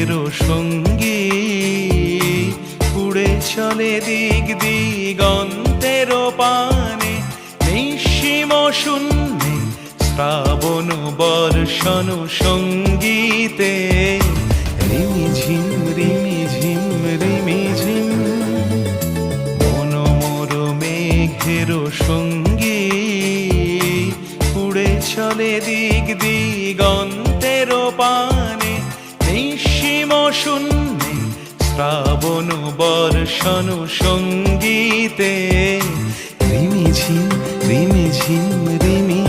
মেঘের সঙ্গী উড়ে চলে দিক দিগন্তের পানে নিঃসীম শূন্যে শ্রাবণ বর্ষণ সঙ্গীতে রিমিঝিম রিমিঝিম রিমিঝিম মন মোর মেঘের সঙ্গী উড়ে চলে দিক দিগন্তের পানে নিঃসীম শূন্যে শ্রাবণ বর্ষণ সঙ্গীতে রিমিঝিম রিমিঝিম রিমি